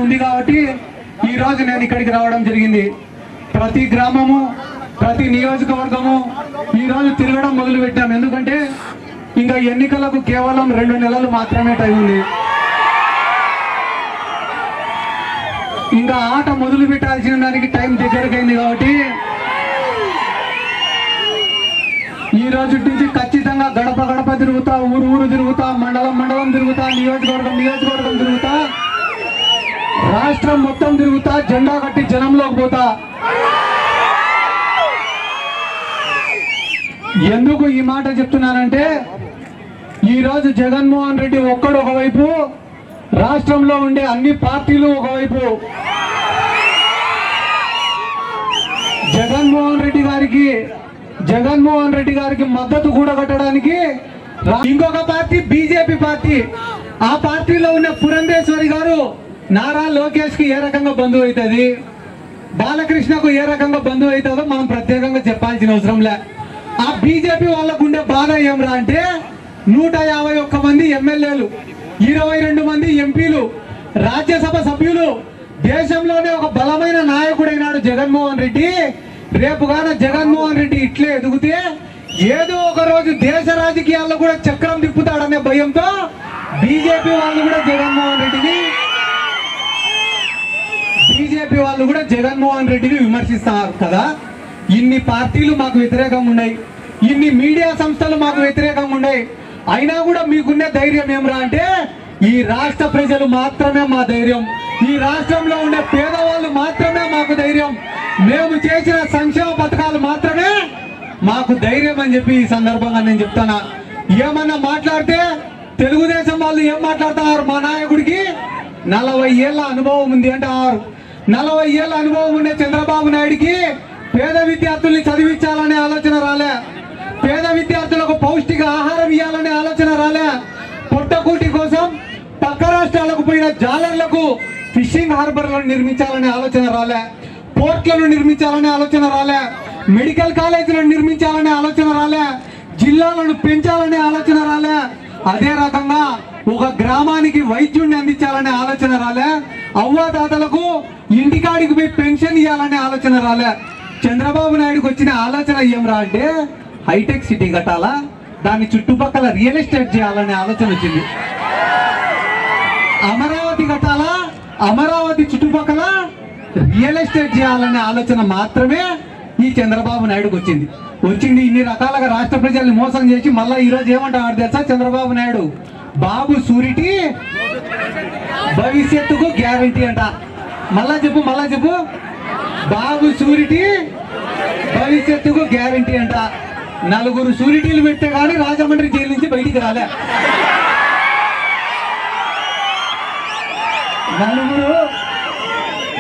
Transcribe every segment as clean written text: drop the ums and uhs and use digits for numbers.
ఉంది కాబట్టి ఈ రోజు నేను ఇక్కడికి రావడం జరిగింది. ప్రతి గ్రామము ప్రతి నియోజకవర్గము ఈ రోజు తిరగడం మొదలు పెట్టాం. ఎందుకంటే ఇంకా ఎన్నికలకు కేవలం 2 నెలలు మాత్రమే టైం ఉంది. ఇంకా ఆట మొదలు పెట్టాల్సిన దానికి టైం దగ్గరకైంది కాబట్టి ఈ రోజు నుంచి ఖచ్చితంగా గడప గడప తిరుగుతా, ఊరు ఊరు తిరుగుతా, మండలం మండలం తిరుగుతా, నియోజకవర్గం నియోజకవర్గం తిరుగుతా, రాష్ట్రం మొత్తం తిరుగుతా, జెండా కట్టి జనంలోకి పోతా. ఎందుకు ఈ మాట చెప్తున్నానంటే ఈ రోజు జగన్మోహన్ రెడ్డి ఒక్కడు ఒకవైపు, రాష్ట్రంలో ఉండే అన్ని పార్టీలు ఒకవైపు. జగన్మోహన్ రెడ్డి గారికి మద్దతు కూడగట్టడానికి ఇంకొక పార్టీ బీజేపీ పార్టీ. ఆ పార్టీలో ఉన్న పురంధేశ్వరి గారు నారా లోకేష్ కి ఏ రకంగా బంధువు అవుతుంది, బాలకృష్ణకు ఏ రకంగా బంధువు అవుతుందో మనం ప్రత్యేకంగా చెప్పాల్సిన అవసరం లే. ఆ బీజేపీ వాళ్ళకు ఉండే బాధ ఏమరా అంటే 151 మంది ఎమ్మెల్యేలు, 22 మంది ఎంపీలు, రాజ్యసభ సభ్యులు, దేశంలోనే ఒక బలమైన నాయకుడైనాడు జగన్మోహన్ రెడ్డి. రేపుగాన జగన్మోహన్ రెడ్డి ఇట్లే ఎదుగుతే ఏదో ఒక రోజు దేశ రాజకీయాల్లో కూడా చక్రం తిప్పుతాడనే భయంతో బీజేపీ వాళ్ళు కూడా జగన్మోహన్ రెడ్డిని విమర్శిస్తారు కదా. ఇన్ని పార్టీలు మాకు వ్యతిరేకంగా ఉన్నాయి, ఇన్ని మీడియా సంస్థలు మాకు వ్యతిరేకంగా ఉన్నాయి. అయినా కూడా మీకున్న ధైర్యం ఏమరా అంటే ఈ రాష్ట్ర ప్రజలు మాత్రమే మా ధైర్యం, ఈ రాష్ట్రంలో ఉండే పేదవాళ్ళు మాత్రమే మాకు ధైర్యం, మేము చేసిన సంక్షేమ పథకాలు మాత్రమే మాకు ధైర్యం అని చెప్పి ఈ సందర్భంగా నేను చెప్తానా. ఏమన్నా మాట్లాడితే తెలుగుదేశం వాళ్ళు ఏం మాట్లాడుతున్నారు, మా నాయకుడికి 40 ఏళ్ల అనుభవం ఉంది అంటారు. 40 ఏళ్ల అనుభవం ఉండే చంద్రబాబు నాయుడికి పేద విద్యార్థుల్ని చదివించాలనే ఆలోచన రాలే, పేద విద్యార్థులకు పౌష్టిక ఆహారం ఇవ్వాలనే ఆలోచన రాలే, పొట్టకూటి కోసం పక్క రాష్ట్రాలకు పోయిన జాలర్లకు ఫిషింగ్ హార్బర్లను నిర్మించాలనే ఆలోచన రాలే, పోర్ట్లను నిర్మించాలనే ఆలోచన రాలే, మెడికల్ కాలేజీలను నిర్మించాలనే ఆలోచన రాలే, జిల్లాలను పెంచాలనే ఆలోచన రాలే, అదే రకంగా ఒక గ్రామానికి వైద్యుడిని అందించాలనే ఆలోచన రాలే, అవ్వాతాతలకు ఇంటికాడికి పోయి పెన్షన్ ఇవ్వాలనే ఆలోచన రాలే. చంద్రబాబు నాయుడుకి వచ్చిన ఆలోచన ఏమరా అంటే హైటెక్ సిటీ కట్టాలా, దాని చుట్టుపక్కల రియల్ ఎస్టేట్ చేయాలనే ఆలోచన వచ్చింది. అమరావతి కట్టాలా, అమరావతి చుట్టుపక్కల రియల్ ఎస్టేట్ చేయాలనే ఆలోచన మాత్రమే ఈ చంద్రబాబు నాయుడుకి వచ్చింది. ఇన్ని రకాలుగా రాష్ట్ర ప్రజల్ని మోసం చేసి మళ్ళీ ఈరోజు ఏమంటారు తెలుసా చంద్రబాబు నాయుడు, బాబు సూరిటీ భవిష్యత్తుకు గ్యారంటీ అంట. మళ్ళా చెప్పు బాబు సూరిటీ భవిష్యత్తుకు గ్యారంటీ అంట. 4 సూరిటీలు పెట్టే కానీ రాజమండ్రి జైలు నుంచి బయటికి రాలే.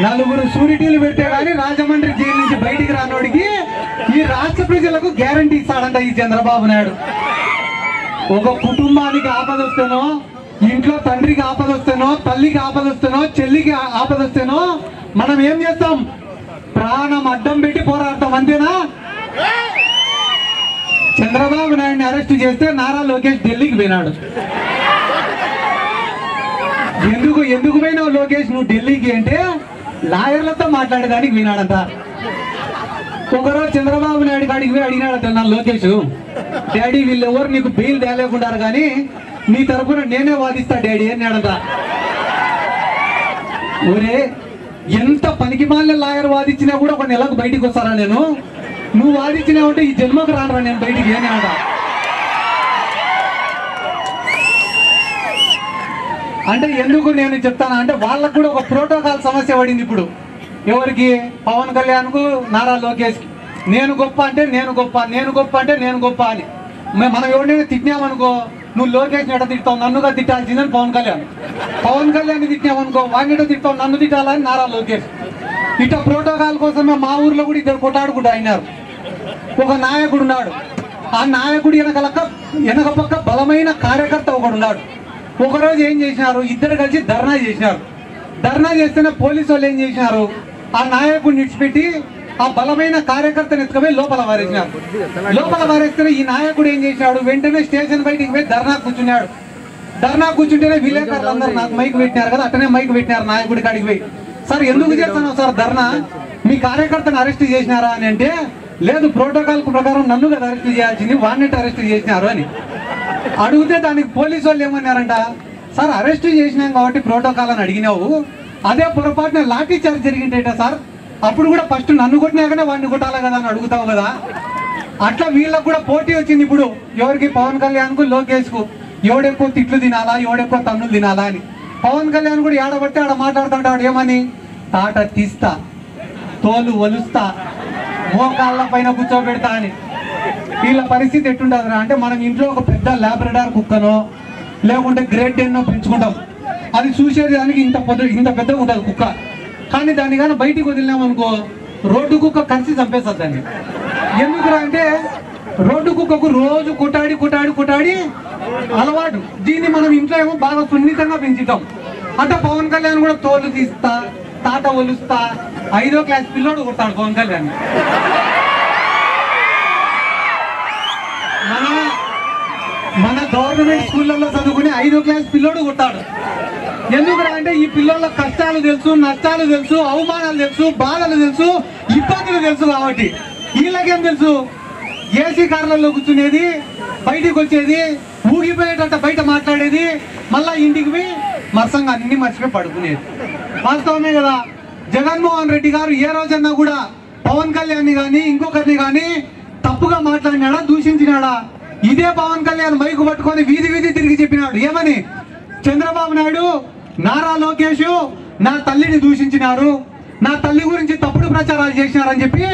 4 సూరిటీలు పెట్టే కానీ రాజమండ్రి జైలు నుంచి బయటికి రానోడికి ఈ రాష్ట్ర ప్రజలకు గ్యారంటీ ఇస్తాడంట ఈ చంద్రబాబు నాయుడు. ఒక కుటుంబానికి ఆపద వస్తేనో, ఇంట్లో తండ్రికి ఆపద వస్తేనో, తల్లికి ఆపద వస్తేనో, చెల్లికి ఆపద వస్తేనో మనం ఏం చేస్తాం, ప్రాణం అడ్డం పెట్టి పోరాడతాం, అంతేనా? చంద్రబాబు నాయుడిని అరెస్ట్ చేస్తే నారా లోకేష్ ఢిల్లీకి పోయినాడు. ఎందుకు పోయినావు లోకేష్ నువ్వు ఢిల్లీకి అంటే లాయర్లతో మాట్లాడేదానికి పోయినాడంట. ఒకరోజు చంద్రబాబు నాయుడు కాడికి పోయి అడిగినాడట నా లోకేష్, డాడీ వీళ్ళెవరు నీకు బెయిల్ తేలేకుంటారు కానీ నీ తరఫున నేనే వాదిస్తా డాడీ అన్నాడంట. ఒరే ఎంత పనికిమాలిన లాయర్ వాదించినా కూడా 1 నెలకు బయటికి వస్తారా నేను, నువ్వు వాదించినావంటే ఈ జన్మకు రానరా నేను బయటికి అన్నాడ. అంటే ఎందుకు నేను చెప్తానా అంటే వాళ్ళకు కూడా ఒక ప్రోటోకాల్ సమస్య పడింది ఇప్పుడు. ఎవరికి? పవన్ కళ్యాణ్ కు, నారా లోకేష్ కి. నేను గొప్ప అంటే నేను గొప్ప, నేను గొప్ప అంటే నేను గొప్ప అని. మనం ఎవరినైనా తిట్టినామనుకో, నువ్వు లోకేష్ ఎట తిట్టావు, నన్నుగా తిట్టాల్సిందని పవన్ కళ్యాణ్ తిట్టినామనుకో, వాడిని తిట్టావు, నన్ను తిట్టాలని నారా లోకేష్. ఇట్లా ప్రోటోకాల్ కోసమే మా ఊర్లో కూడా 2 కొట్టాడుకుంటూ అయినారు. ఒక నాయకుడు ఉన్నాడు, ఆ నాయకుడు వెనక పక్క బలమైన కార్యకర్త ఒకడున్నాడు. ఒకరోజు ఏం చేసినారు, 2 కలిసి ధర్నా చేసినారు. ధర్నా చేస్తేనే పోలీసు వాళ్ళు ఏం చేసినారు, ఆ నాయకుడిని విడిచిపెట్టి ఆ బలమైన కార్యకర్తను ఎత్తుకుపోయి లోపల వారేసినారు. లోపల వారేస్తేనే ఈ నాయకుడు ఏం చేసినాడు, వెంటనే స్టేషన్ బయటికి పోయి ధర్నా కూర్చున్నాడు. ధర్నా కూర్చుంటేనే విలేకరులు అందరూ నాకు మైక్ పెట్టినారు కదా, అట్టనే మైక్ పెట్టినారు నాయకుడి కాడికి పోయి, సార్ ఎందుకు చేస్తున్నావు సార్ ధర్నా, మీ కార్యకర్తను అరెస్ట్ చేసినారా అని అంటే, లేదు ప్రోటోకాల్ ప్రకారం నన్ను కదా అరెస్ట్ చేయాల్సింది, వాడిని అరెస్ట్ చేసినారు అని అడిగితే దానికి పోలీసు వాళ్ళు ఏమన్నారంట, సార్ అరెస్ట్ చేసినాం కాబట్టి ప్రోటోకాల్ అని అడిగినావు, అదే పొరపాటున లాఠీ చార్జ్ జరిగిందేట సార్, అప్పుడు కూడా ఫస్ట్ నన్ను కొట్టినాకనే వాడిని కొట్టాలి కదా అని అడుగుతావు కదా. అట్లా వీళ్ళకు కూడా పోటీ వచ్చింది ఇప్పుడు, ఎవరికి పవన్ కళ్యాణ్కు లోకేష్కు ఎవడెక్కువ తిట్లు తినాలా ఎవడెక్కువ తన్నులు తినాలా అని. పవన్ కళ్యాణ్ కూడా ఏడబట్టి ఆడ మాట్లాడుతుంటాడు ఏమని, తాట తీస్తా, తోలు వలుస్తా, మోకాళ్ళ పైన కూర్చోబెడతా అని. వీళ్ళ పరిస్థితి ఎట్టుంటుంది అంటే, మనం ఇంట్లో ఒక పెద్ద లాబ్రడార్ కుక్కనో లేకుంటే గ్రేట్ డెన్నో పెంచుకుంటాం, అది చూసేదానికి ఇంత పెద్దగా ఉంటుంది కుక్క, కానీ దాన్ని కానీ బయటికి వదిలినామనుకో రోడ్డు కుక్క కలిసి చంపేస్తుంది దాన్ని. ఎందుకురా అంటే రోడ్డు కుక్కకు రోజు కుటాడి అలవాటు, దీన్ని మనం ఇంట్లో ఏమో బాగా సున్నితంగా పెంచుతాం. అంటే పవన్ కళ్యాణ్ కూడా తోలు తీస్తా, తాట ఒలుస్తా, 5వ క్లాస్ పిల్లోడు కొడతాడు పవన్ కళ్యాణ్. మన గవర్నమెంట్ స్కూళ్ళల్లో చదువుకుని 5వ క్లాస్ పిల్లోడు కొట్టాడు. ఎందుకురా అంటే ఈ పిల్లల కష్టాలు తెలుసు, నష్టాలు తెలుసు, అవమానాలు తెలుసు, బాధలు తెలుసు, ఇబ్బందులు తెలుసు. కాబట్టి వీళ్ళకేం తెలుసు, ఏసీ కార్లలో కూర్చునేది, బయటికి వచ్చేది, ఊగిపోయేటంట బయట మాట్లాడేది, మళ్ళా ఇంటికి పోయి మరసంగా అన్ని మర్చిపోయి పడుకునేది. వాస్తవమే కదా. జగన్మోహన్ రెడ్డి గారు ఏ రోజన్నా కూడా పవన్ కళ్యాణ్ కానీ ఇంకొకరిని కానీ తప్పుగా మాట్లాడినాడా, దూషించినాడా? ఇదే పవన్ కళ్యాణ్ మైకు పట్టుకొని వీధి తిరిగి చెప్పినాడు ఏమని, చంద్రబాబు నాయుడు, నారా లోకేష్ నా తల్లిని దూషించినారు, నా తల్లి గురించి తప్పుడు ప్రచారాలు చేసినారని చెప్పి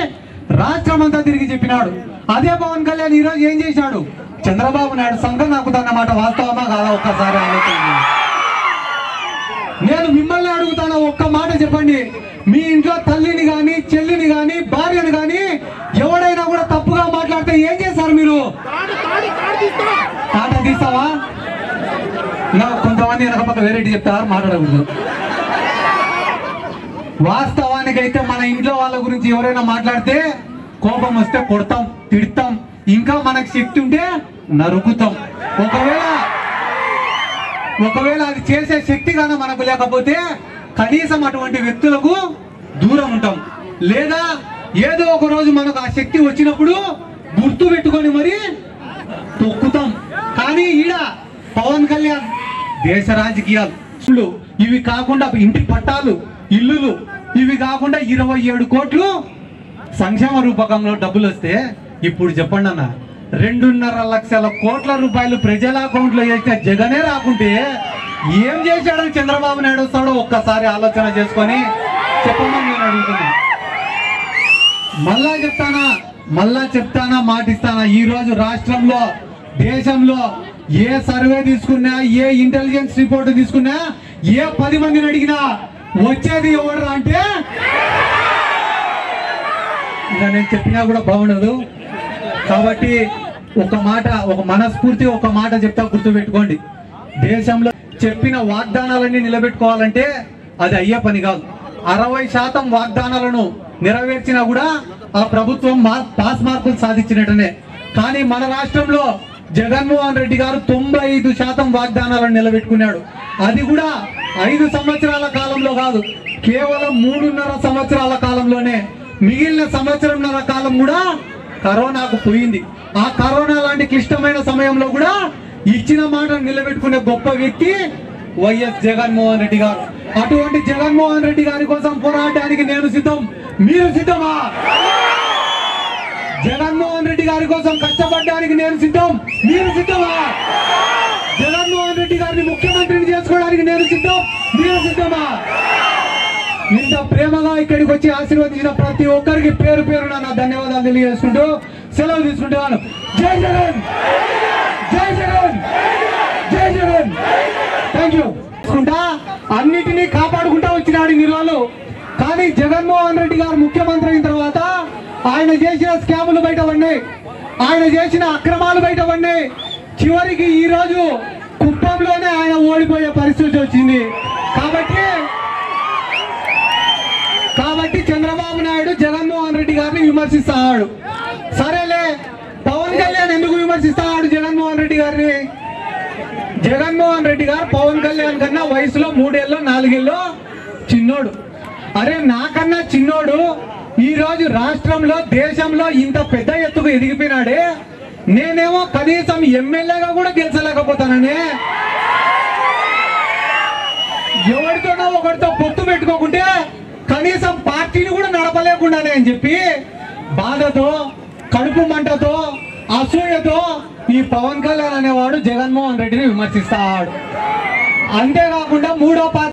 రాష్ట్రం అంతా తిరిగి చెప్పినాడు. అదే పవన్ కళ్యాణ్ ఈరోజు ఏం చేశాడు, చంద్రబాబు నాయుడు సంఘం నాకుతాన్నమాట. వాస్తవమా కాదా ఒక్కసారి ఆలోచన. నేను మిమ్మల్ని అడుగుతాను, ఒక్క మాట చెప్పండి, మీ ఇంట్లో తల్లిని కానీ చెల్లిని కానీ భార్యని కానీ ఎవడైనా కూడా తప్పుగా మాట్లాడితే ఏం చేస్తారు మీరు? తాట తీస్తావా? కొంతమంది వెనక పక్క వెరైటీ చెప్తారు, మాట్లాడకూడదు. వాస్తవానికైతే మన ఇంట్లో వాళ్ళ గురించి ఎవరైనా మాట్లాడితే కోపం వస్తే కొడతాం, తిడతాం, ఇంకా మనకు శక్తి ఉంటే నరుకుతాం. ఒకవేళ అది చేసే శక్తి కానీ మనకు లేకపోతే కనీసం అటువంటి వ్యక్తులకు దూరం ఉంటాం, లేదా ఏదో ఒక రోజు మనకు ఆ శక్తి వచ్చినప్పుడు గుర్తు పెట్టుకొని మరి తొక్కుతాం. కానీ ఈడ పవన్ కళ్యాణ్ దేశ రాజకీయాలు ఇవి కాకుండా ఇంటి పట్టాలు, ఇల్లులు ఇవి కాకుండా 27 కోట్లు సంక్షేమ రూపకంలో డబ్బులు వస్తే, ఇప్పుడు చెప్పండి అన్న, 2.5 లక్షల కోట్ల రూపాయలు ప్రజల అకౌంట్ లో వేసిన జగనే రాకుంటే ఏం చేశాడని చంద్రబాబు నాయుడు వస్తాడో ఒక్కసారి ఆలోచన చేసుకొని చెప్పమని నేను అడుగుతున్నా. మళ్ళా చెప్తానా మాటిస్తానా, ఈ రోజు రాష్ట్రంలో దేశంలో ఏ సర్వే తీసుకున్నా, ఏ ఇంటెలిజెన్స్ రిపోర్ట్ తీసుకున్నా, ఏ 10 మందిని అడిగినా వచ్చేది ఎవరు అంటే, ఇంకా నేను చెప్పినా కూడా బాగుండదు. కాబట్టి ఒక మనస్ఫూర్తి ఒక మాట చెప్తా, గుర్తుపెట్టుకోండి. దేశంలో చెప్పిన వాగ్దానాలన్నీ నిలబెట్టుకోవాలంటే అది అయ్యే పని కాదు. 60% వాగ్దానాలను నెరవేర్చినా కూడా ఆ ప్రభుత్వం పాస్ మార్కులు సాధించినట్టనే. కానీ మన రాష్ట్రంలో జగన్మోహన్ రెడ్డి గారు 95% వాగ్దానాలను నిలబెట్టుకున్నాడు. అది కూడా 5 సంవత్సరాల కాలంలో కాదు, కేవలం 3.5 సంవత్సరాల కాలంలోనే. మిగిలిన సంవత్సరంన్నర కాలం కూడా కరోనాకు పోయింది. ఆ కరోనా లాంటి క్లిష్టమైన సమయంలో కూడా ఇచ్చిన మాటను నిలబెట్టుకునే గొప్ప వ్యక్తి వైఎస్ జగన్మోహన్ రెడ్డి గారు. అటువంటి జగన్మోహన్ రెడ్డి గారి కోసం పోరాటానికి నేను సిద్ధం, మీరు సిద్ధమా? జగన్మోహన్ రెడ్డి గారి కోసం కష్టపడడానికి నేను సిద్ధం, మీరు సిద్ధమా? జగన్మోహన్ రెడ్డి గారిని ముఖ్యమంత్రిని చేసుకోవడానికి నేను సిద్ధం, మీరు సిద్ధమా? ఇంత ప్రేమగా ఇక్కడికి వచ్చి ఆశీర్వదించిన ప్రతి ఒక్కరికి పేరు పేరున నా ధన్యవాదాలు తెలియజేసుకుంటూ సెలవు తీసుకుంటున్నాను. జై జగన్, జై జగన్, జై జగన్. Thank you. అన్నిటినీ కాపాడుకుంటా వచ్చినాడు ఇన్ని రోజులు. కానీ జగన్మోహన్ రెడ్డి గారు ముఖ్యమంత్రి అయిన తర్వాత ఆయన చేసిన స్కాములు బయట పడినాయి, ఆయన చేసిన అక్రమాలు బయట పడినాయి. చివరికి ఈ రోజు కుప్పంలోనే ఆయన ఓడిపోయే పరిస్థితి వచ్చింది. కాబట్టి చంద్రబాబు నాయుడు జగన్మోహన్ రెడ్డి గారిని విమర్శిస్తాడు. సరేలే, పవన్ కళ్యాణ్ ఎందుకు విమర్శిస్తాడు జగన్మోహన్ రెడ్డి గారిని? జగన్మోహన్ రెడ్డి గారు పవన్ కళ్యాణ్ కన్నా వయసులో 3 ఏళ్ళు 4 ఏళ్ళు చిన్నోడు. అరే నాకన్నా చిన్నోడు ఈ రోజు రాష్ట్రంలో దేశంలో ఇంత పెద్ద ఎత్తుకు ఎదిగిపోయినాడే, నేనేమో కనీసం ఎమ్మెల్యేగా కూడా గెలిచలేకపోతానని, ఎవరితోనో ఒకరితో పొత్తు పెట్టుకోకుంటే కనీసం పార్టీని కూడా నడపలేకుండానే అని చెప్పి బాధతో, కడుపు మంటతో, అసూయతో ఈ పవన్ కళ్యాణ్ అనేవాడు జగన్మోహన్ రెడ్డిని విమర్శిస్తాడు. అంతేకాకుండా మూడో